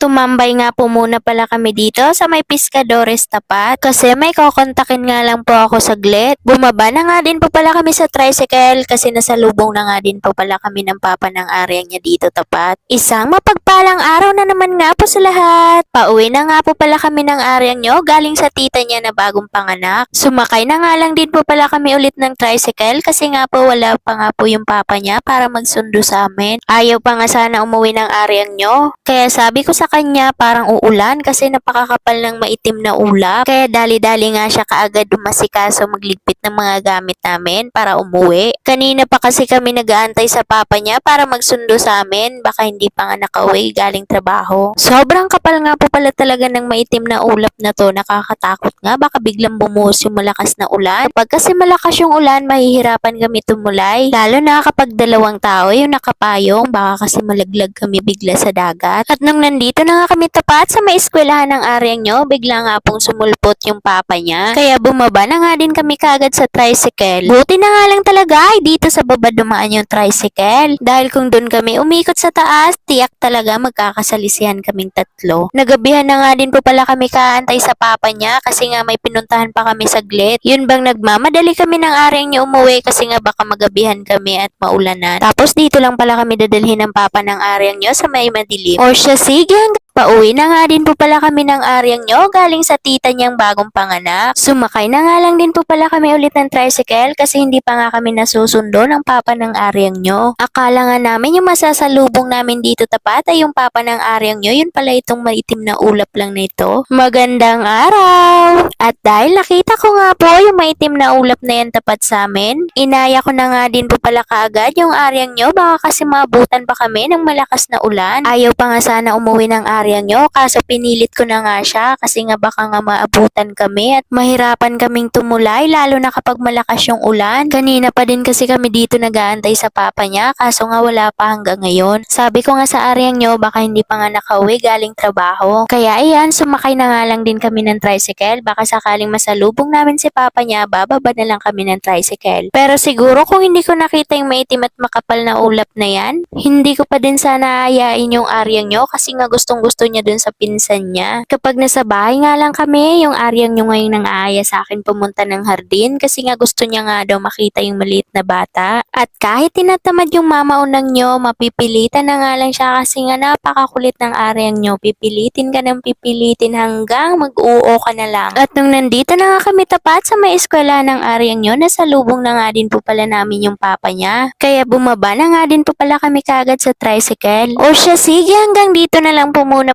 Tumambay nga po muna pala kami dito sa may Pescadores tapat kasi may kokontakin nga lang po ako saglit. Bumaba na nga din po pala kami sa tricycle kasi nasalubong na nga din po pala kami ng papa ng area niya dito tapat. Isang mapagpalang araw na naman nga po sa lahat. Pauwi na nga po pala kami ng area nyo galing sa tita niya na bagong panganak. Sumakay na nga lang din po pala kami ulit ng tricycle kasi nga po wala pa nga po yung papa niya para magsundo sa amin. Ayaw pa nga sana umuwi ng area nyo. Kaya sabi ko sa kanya parang uulan kasi napakakapal ng maitim na ulap. Kaya dali-dali nga siya kaagad dumasikaso magligpit ng mga gamit namin para umuwi. Kanina pa kasi kami nag-aantay sa papa niya para magsundo sa amin. Baka hindi pa nga nakauwi galing trabaho. Sobrang kapal nga po pala talaga ng maitim na ulap na to. Nakakatakot nga. Baka biglang bumuhos yung malakas na ulan. Kapag kasi malakas yung ulan, mahihirapan kami tumulay. Lalo na kapag dalawang tao yung nakapayong. Baka kasi malaglag kami bigla sa dagat. At nung nandito na nga kami tapat sa may eskwelahan ng area nyo, bigla nga pong sumulpot yung papa niya. Kaya bumaba na nga din kami kaagad sa tricycle. Buti na nga lang talaga ay dito sa baba dumaan yung tricycle. Dahil kung doon kami umikot sa taas, tiyak talaga magkakasalisihan kaming tatlo. Nagabihan na nga din po pala kami kaantay sa papa niya kasi nga may pinuntahan pa kami saglit. Yun bang nagmamadali kami ng area niya umuwi kasi nga baka magabihan kami at maulanan. Tapos dito lang pala kami dadalhin ng papa ng area niyo sa may madilim. O siya sige hanggang pauwi na nga din po pala kami ng area nyo galing sa tita niyang bagong panganak. Sumakay na nga lang din po pala kami ulit ng tricycle kasi hindi pa nga kami nasusundo ng papa ng area nyo. Akala nga namin yung masasalubong namin dito tapat ay yung papa ng area nyo, yun pala itong maitim na ulap lang na ito. Magandang araw! At dahil nakita ko nga po yung maitim na ulap na yan tapat sa amin, inaya ko na nga din po pala kaagad yung area nyo baka kasi maabutan pa kami ng malakas na ulan. Ayaw pa nga sana umuwi ng area nyo kaso pinilit ko na nga siya kasi nga baka nga maabutan kami at mahirapan kaming tumulay lalo na kapag malakas yung ulan. Kanina pa din kasi kami dito nag-aantay sa papa niya kaso nga wala pa hanggang ngayon. Sabi ko nga sa area nyo baka hindi pa nga nakauwi galing trabaho. Kaya ayan, sumakay na nga lang din kami ng tricycle baka sakaling masalubong namin si papa niya bababa na lang kami ng tricycle. Pero siguro kung hindi ko nakita yung maitim at makapal na ulap na yan, hindi ko pa din sana ayain yung area nyo kasi nga gustong-gusto niya dun sa pinsan niya. Kapag nasa bahay nga lang kami, yung aryang nyo ngayong nang aaya sa akin pumunta ng hardin kasi nga gusto niya nga daw makita yung maliit na bata. At kahit tinatamad yung mama unang nyo, mapipilitan na nga lang siya kasi nga napakakulit ng aryang nyo. Pipilitin ka ng pipilitin hanggang mag-uo ka na lang. At nung nandito na nga kami tapat sa may eskwela ng aryang nyo, nasalubong na nga din po pala namin yung papa niya. Kaya bumaba na nga din po pala kami kagad sa tricycle. O siya, sige hanggang dito na lang po muna